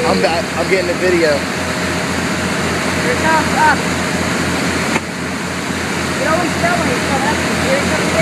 I'm getting the video. Here it comes up. You can always tell when it's coming up. Here it comes